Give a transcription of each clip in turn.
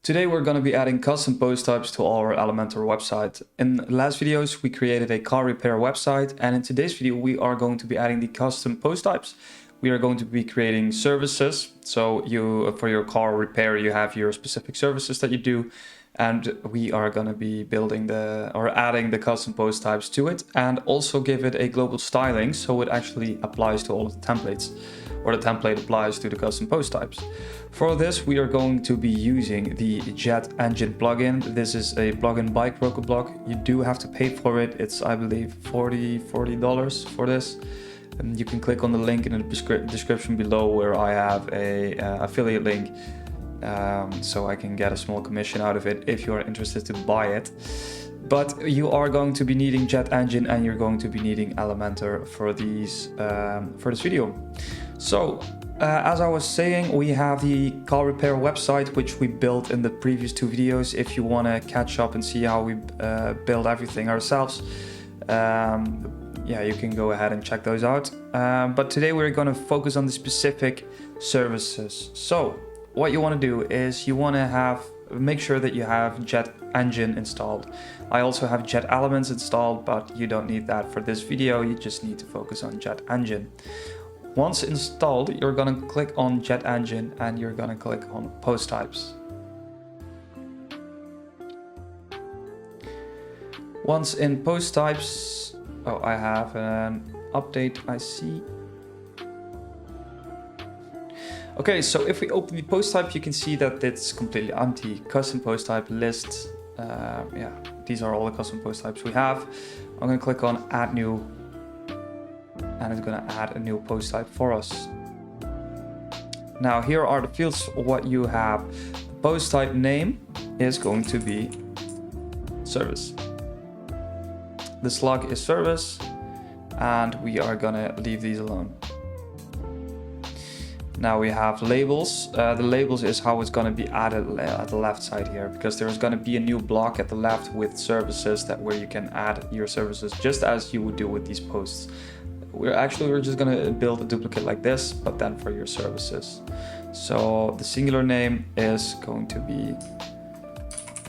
Today we're going to be adding custom post types to our Elementor website. In the last videos we created a car repair website, and in today's video we are going to be adding the custom post types. We are going to be creating services. So for your car repair you have your specific services that you do, and we are going to be adding the custom post types to it, and also give it a global styling so it actually applies to all of the templates, or the template applies to the custom post types. For this we are going to be using the Jet Engine plugin. This is a plugin by Crocoblock. You do have to pay for it. It's, I believe, $40 for this. And you can click on the link in the description below where I have a affiliate link, so I can get a small commission out of it if you are interested to buy it. But you are going to be needing Jet Engine and you're going to be needing Elementor for this video. So as I was saying, we have the car repair website which we built in the previous two videos. If you want to catch up and see how we build everything ourselves, yeah, you can go ahead and check those out. But today we're going to focus on the specific services. So what you want to do is you want to make sure that you have Jet Engine installed. I also have Jet Elements installed, but you don't need that for this video. You just need to focus on Jet Engine. Once installed, you're going to click on Jet Engine and you're going to click on post types. Once in post types, oh, I have an update, I see. Okay, so if we open the post type, you can see that it's completely empty. Custom post type list. Yeah, these are all the custom post types we have. I'm going to click on add new, and it's going to add a new post type for us. Now here are the fields what you have. The post type name is going to be service. The slug is service, and we are gonna leave these alone. Now we have labels. The labels is how it's gonna be added at the left side here, because there's gonna be a new block at the left with services where you can add your services just as you would do with these posts. We're just gonna build a duplicate like this, but then for your services. So the singular name is going to be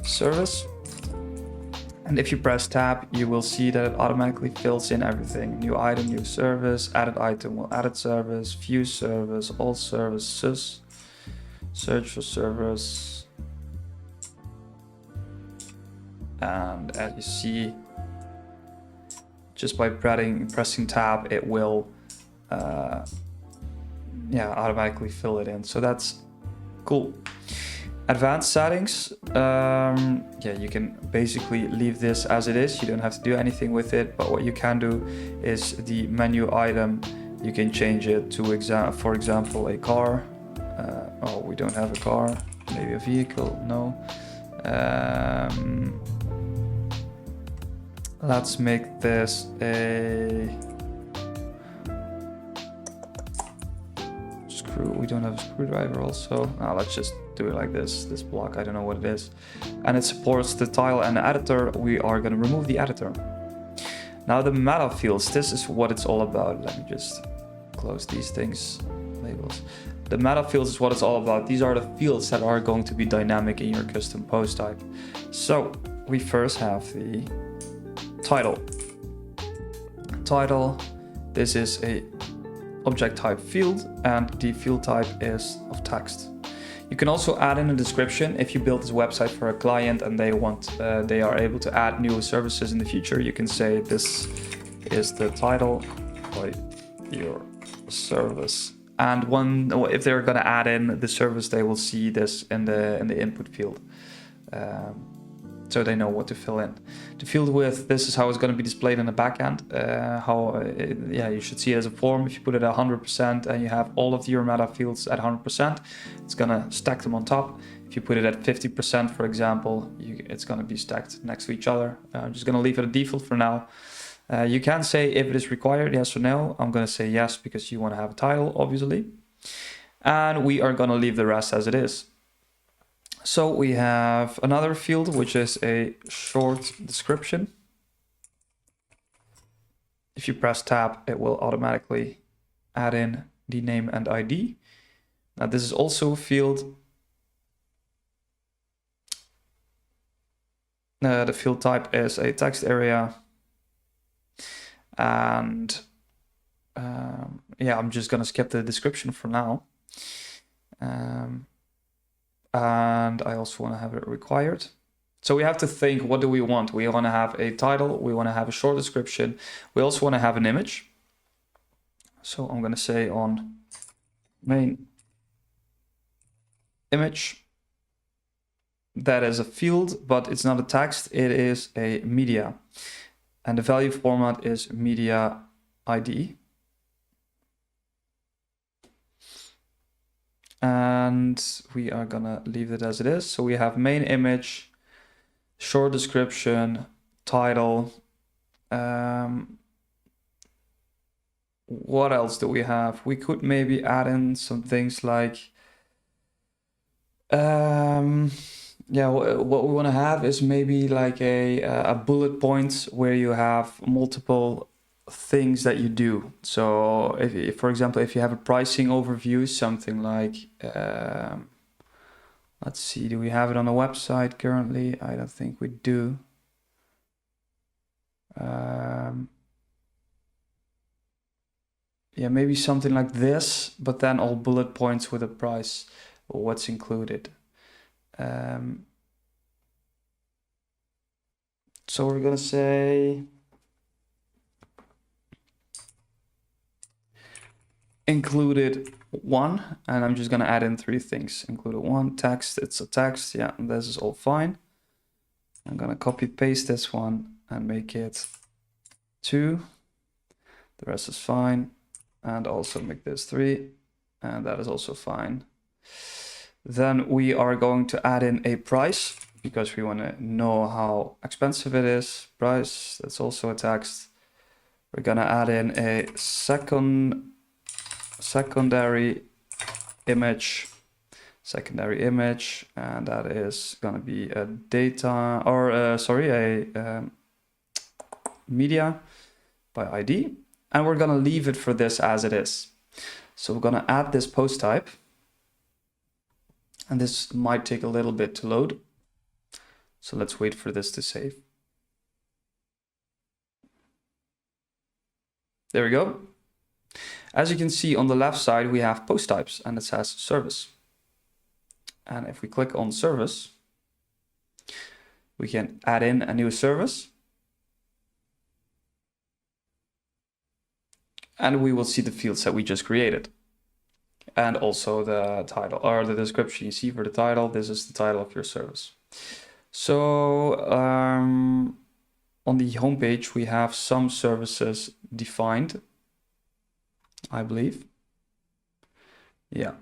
service. And if you press tab, you will see that it automatically fills in everything. New item, new service, added item will added service, view service, all services, search for service. And as you see, just by pressing tab, it will automatically fill it in. So that's cool. Advanced settings, yeah, you can basically leave this as it is. You don't have to do anything with it, but what you can do is the menu item, you can change it to, for example, a car. Oh, we don't have a car. Maybe a vehicle, no. Let's make this a screw. We don't have a screwdriver also. Now let's just do it like this block, I don't know what it is, and it supports the tile and the editor. We are going to remove the editor. Now the meta fields, this is what it's all about. Let me just close these things, labels. The meta fields is what it's all about. These are the fields that are going to be dynamic in your custom post type. So we first have the title. This is a object type field, and the field type is of text. You can also add in a description. If you build this website for a client and they are able to add new services in the future, you can say this is the title for your service. And if they're going to add in the service, they will see this in the input field, so they know what to fill in. The field width, this is how it's going to be displayed in the backend. You should see it as a form. If you put it at 100% and you have all of your meta fields at 100%, it's going to stack them on top. If you put it at 50%, for example, it's going to be stacked next to each other. I'm just going to leave it a default for now. You can say if it is required, yes or no. I'm going to say yes because you want to have a title, obviously. And we are going to leave the rest as it is. So we have another field, which is a short description. If you press tab, it will automatically add in the name and ID. Now this is also a field The field type is a text area. And yeah, I'm just gonna skip the description for now. And I also want to have it required. So we have to think, what do we want? We want to have a title, we want to have a short description, we also want to have an image. So I'm going to say on main image, that is a field, but it's not a text, it is a media. And the value format is media ID. And we are gonna leave it as it is. So we have main image, short description, title. What else do we have? We could maybe add in some things like, yeah, what we want to have is maybe like a bullet point where you have multiple things that you do. So if for example, if you have a pricing overview, something like, let's see, do we have it on the website currently? I don't think we do. Yeah, maybe something like this, but then all bullet points with a price or what's included. So we're gonna say included 1, and I'm just gonna add in 3 things. Included 1, text, it's a text, yeah, and this is all fine. I'm gonna copy paste this one and make it 2. The rest is fine. And also make this 3, and that is also fine. Then we are going to add in a price because we want to know how expensive it is. Price, that's also a text. We're gonna add in a secondary image, and that is gonna be a data, or sorry, a media by ID. And we're gonna leave it for this as it is. So we're gonna add this post type. And this might take a little bit to load. So let's wait for this to save. There we go. As you can see on the left side, we have post types and it says service. And if we click on service, we can add in a new service. And we will see the fields that we just created. And also the title or the description. You see for the title, this is the title of your service. So on the homepage, we have some services defined, I believe. Yeah.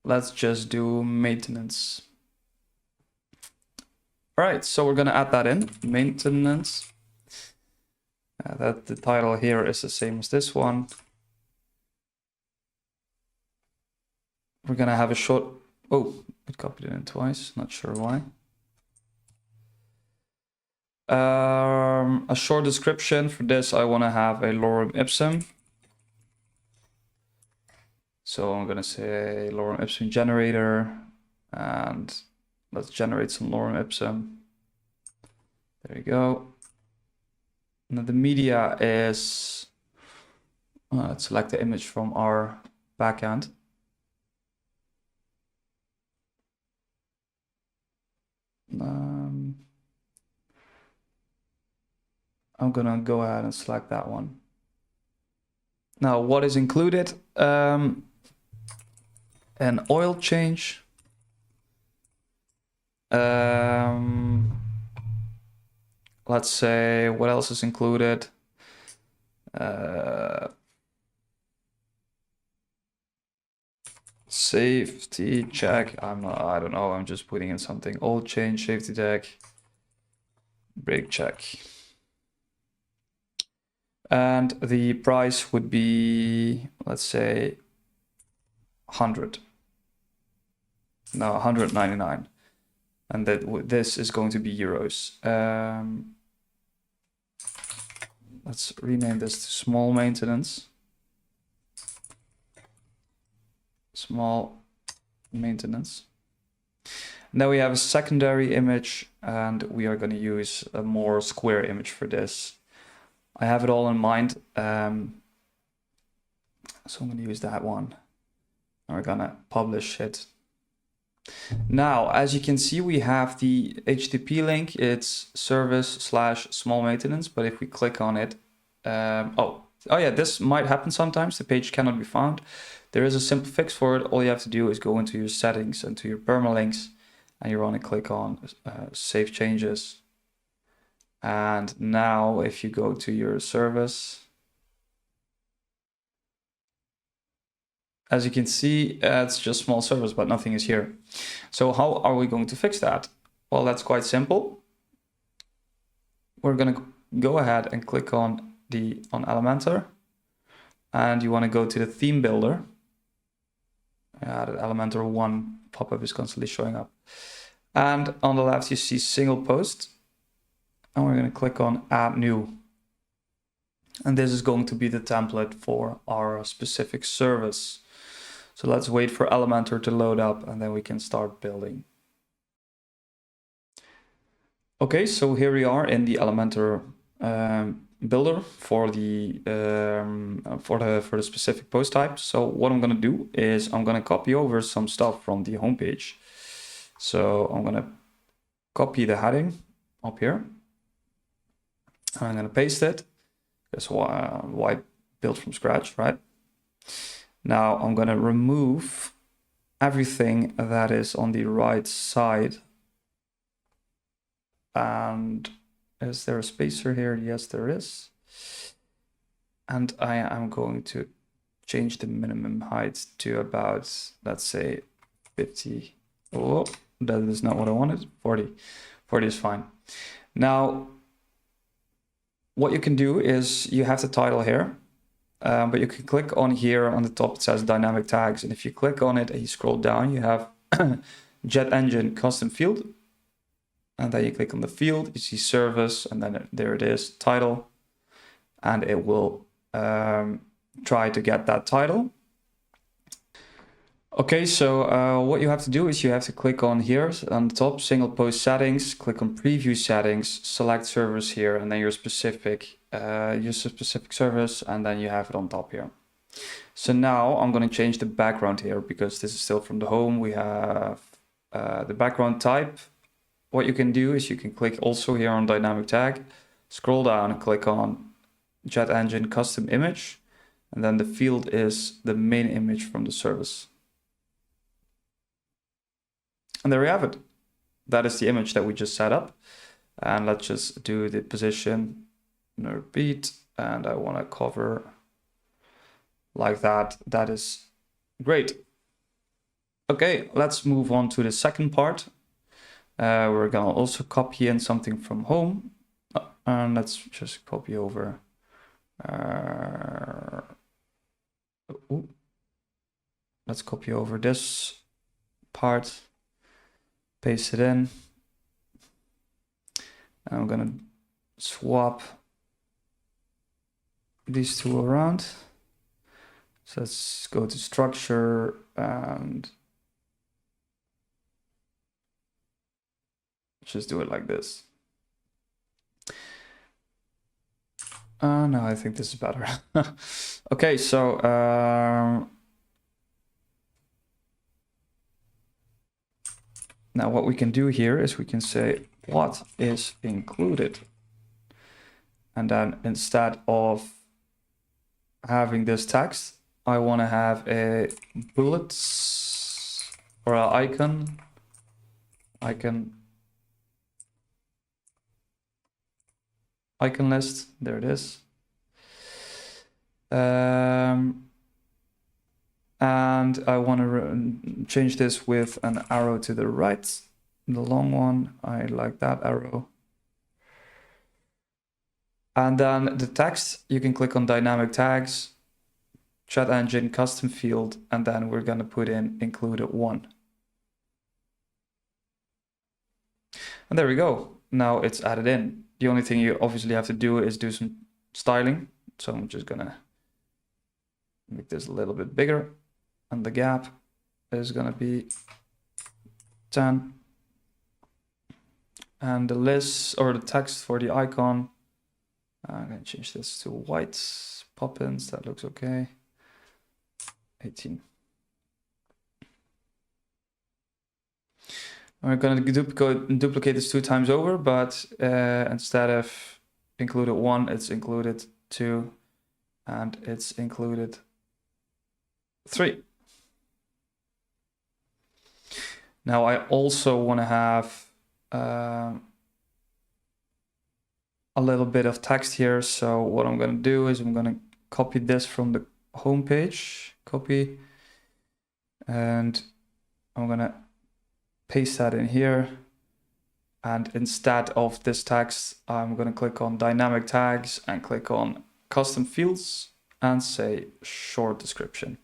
Let's just do maintenance. All right, so we're gonna add that in, maintenance. That the title here is the same as this one. We're gonna have a short, oh, it copied it in twice, not sure why. A short description. For this, I want to have a lorem ipsum. So I'm gonna say lorem ipsum generator, and let's generate some lorem ipsum. There we go. Now the media is, let's select the image from our backend. I'm gonna go ahead and select that one. Now, what is included? An oil change. Let's say, what else is included? Safety check. I don't know. I'm just putting in something. Oil change, safety check, brake check. And the price would be, let's say, 100. No, 199. And that this is going to be euros. Let's rename this to small maintenance. Small maintenance. And then we have a secondary image, and we are going to use a more square image for this. I have it all in mind, so I'm going to use that one. And we're going to publish it. Now, as you can see, we have the HTTP link. It's service/small maintenance. But if we click on it, oh yeah, this might happen sometimes. The page cannot be found. There is a simple fix for it. All you have to do is go into your settings and to your permalinks, and you want to click on save changes. And now if you go to your service, as you can see, it's just small service, but nothing is here. So how are we going to fix that? Well, that's quite simple. We're going to go ahead and click on Elementor, and you want to go to the theme builder. The Elementor 1 pop-up is constantly showing up. And on the left, you see single post, and we're going to click on add new. And this is going to be the template for our specific service. So let's wait for Elementor to load up, and then we can start building. Okay, so here we are in the Elementor builder for the specific post type. So what I'm going to do is I'm going to copy over some stuff from the homepage. So I'm going to copy the heading up here. I'm going to paste it. That's why build from scratch, right? Now I'm going to remove everything that is on the right side. And is there a spacer here? Yes, there is. And I am going to change the minimum height to about, let's say, 50. Oh, that is not what I wanted. 40. 40 is fine. Now, what you can do is you have the title here, but you can click on here on the top. It says dynamic tags. And if you click on it and you scroll down, you have jet engine custom field. And then you click on the field, you see service, and then there it is, title. And it will try to get that title. Okay, so what you have to do is you have to click on here on the top, single post settings, click on preview settings, select service here, and then your specific service, and then you have it on top here. So now I'm going to change the background here because this is still from the home. We have the background type. What you can do is you can click also here on dynamic tag, scroll down and click on jet engine custom image. And then the field is the main image from the service. And there we have it. That is the image that we just set up. And let's just do the position and repeat. And I want to cover like that. That is great. Okay, let's move on to the second part. We're gonna also copy in something from home, and let's just copy over. Let's copy over this part, paste it in. And I'm gonna swap these two around. So let's go to structure and just do it like this. No, I think this is better. Okay, so now what we can do here is we can say what is included. And then instead of having this text, I want to have a bullets or an icon list. There it is. And I want to change this with an arrow to the right, the long one. I like that arrow. And then the text, you can click on dynamic tags, chat engine, custom field, and then we're going to put in included one. And there we go. Now it's added in. The only thing you obviously have to do is do some styling. So I'm just gonna make this a little bit bigger. And the gap is gonna be 10. And the list or the text for the icon, I'm going to change this to white pop-ins. That looks okay. 18. We're going to duplicate this 2 times over, but instead of included 1, it's included 2, and it's included 3. Now I also want to have a little bit of text here. So what I'm going to do is I'm going to copy this from the home page, copy, and I'm going to paste that in here. And instead of this text, I'm going to click on dynamic tags and click on custom fields and say short description.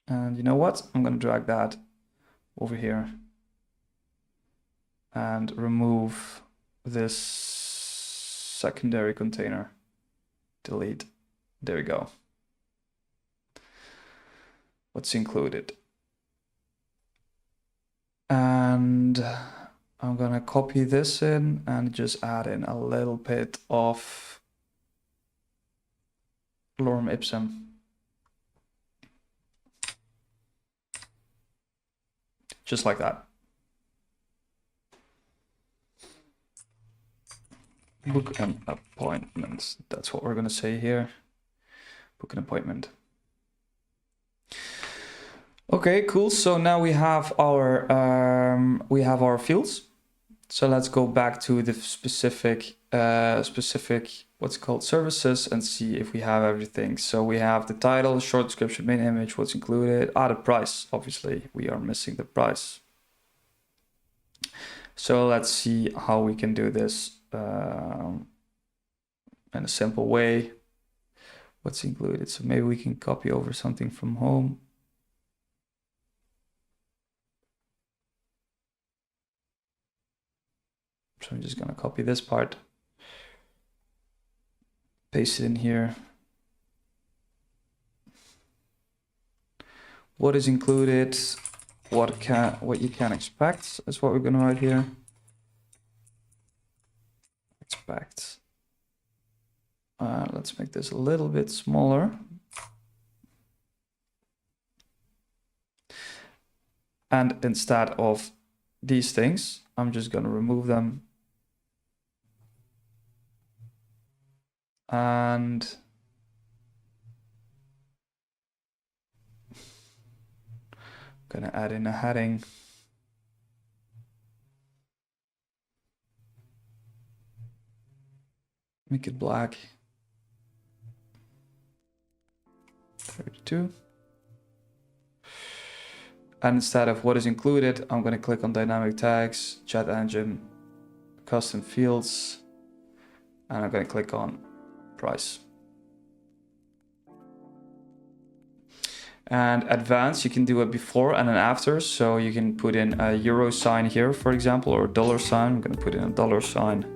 And you know what? I'm going to drag that over here and remove this secondary container. Delete. There we go. What's included? And I'm going to copy this in and just add in a little bit of lorem ipsum. Just like that. Book an appointment. That's what we're going to say here. Book an appointment. Okay, cool. So now we have our fields. So let's go back to the specific what's called services and see if we have everything. So we have the title, short description, main image, what's included, the price. Obviously, we are missing the price. So let's see how we can do this in a simple way. What's included? So maybe we can copy over something from home. So I'm just going to copy this part, paste it in here. What is included? What you can expect is what we're going to write here. Expect. Let's make this a little bit smaller. And instead of these things, I'm just going to remove them. And I'm going to add in a heading. Make it black. 32. And instead of what is included, I'm going to click on dynamic tags, chat engine, custom fields, and I'm going to click on price. And advanced, you can do a before and an after. So you can put in a euro sign here, for example, or a dollar sign. I'm going to put in a dollar sign.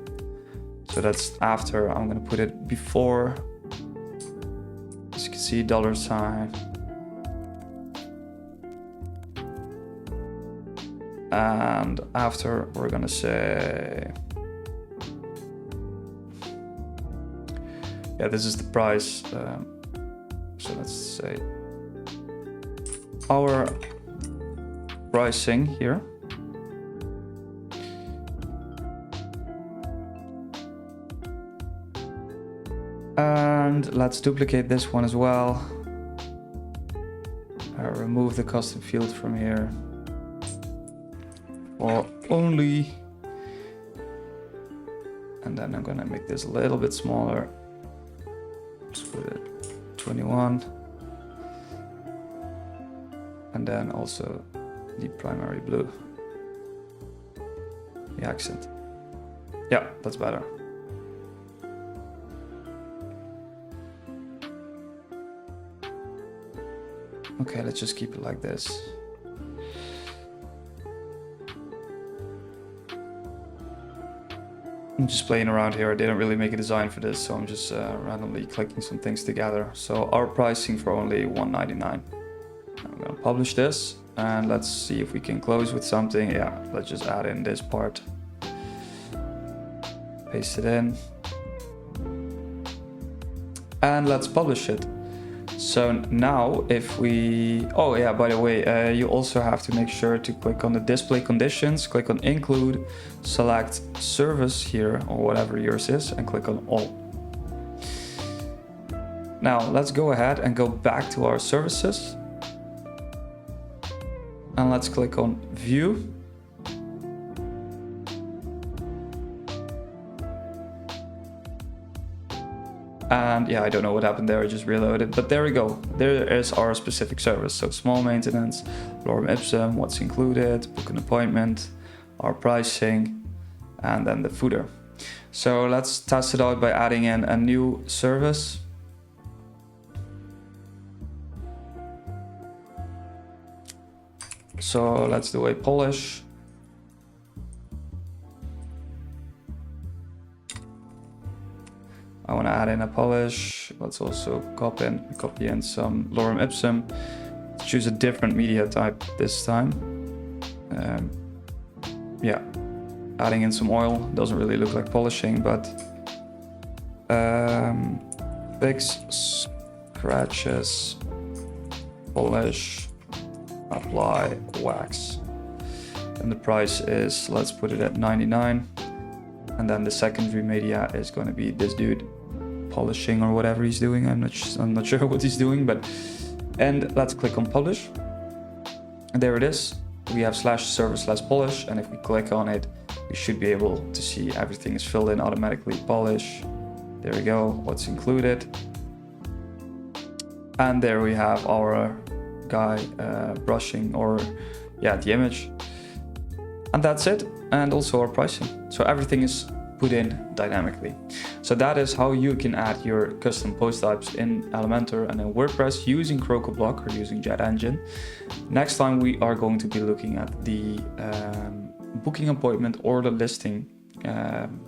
So that's after. I'm going to put it before. As you can see, dollar sign. And after, we're going to say, yeah, this is the price. So let's say our pricing here. And let's duplicate this one as well. Remove the custom field from here. Or only. And then I'm gonna make this a little bit smaller. Let's put it 21. And then also the primary blue. The accent. Yeah, that's better. Okay, let's just keep it like this. I'm just playing around here. I didn't really make a design for this, so I'm just randomly clicking some things together. So our pricing for only $1.99. I'm gonna publish this, And let's see if we can close with something. Yeah, let's just add in this part. Paste it in. And let's publish it. So now if we, oh yeah, by the way, you also have to make sure to click on the display conditions, click on include, select service here or whatever yours is, and click on all. Now let's go ahead and go back to our services. And let's click on view. And yeah, I don't know what happened there, I just reloaded, but there we go. There is our specific service. So small maintenance, lorem ipsum, what's included, book an appointment, our pricing, and then the footer. So let's test it out by adding in a new service. So let's do a polish. I want to add in a polish. Let's also copy in some lorem ipsum. Let's choose a different media type this time. Yeah, adding in some oil. Doesn't really look like polishing, but fix, scratches, polish, apply, wax. And the price is, let's put it at 99. And then the secondary media is going to be this dude polishing or whatever he's doing. I'm not sure what he's doing, but, and let's click on publish. And there it is. We have /service/polish. And if we click on it, we should be able to see everything is filled in automatically. Polish. There we go. What's included. And there we have our guy brushing, or yeah, the image. And that's it. And also our pricing. So everything is put in dynamically. So that is how you can add your custom post types in Elementor and in WordPress using Crocoblock or using Jet Engine. Next time we are going to be looking at the booking appointment or the listing,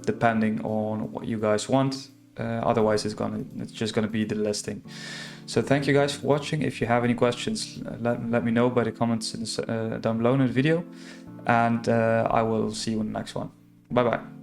depending on what you guys want. Otherwise it's just gonna be the listing. So thank you guys for watching. If you have any questions, let me know by the comments down below in the video, and I will see you in the next one. Bye bye.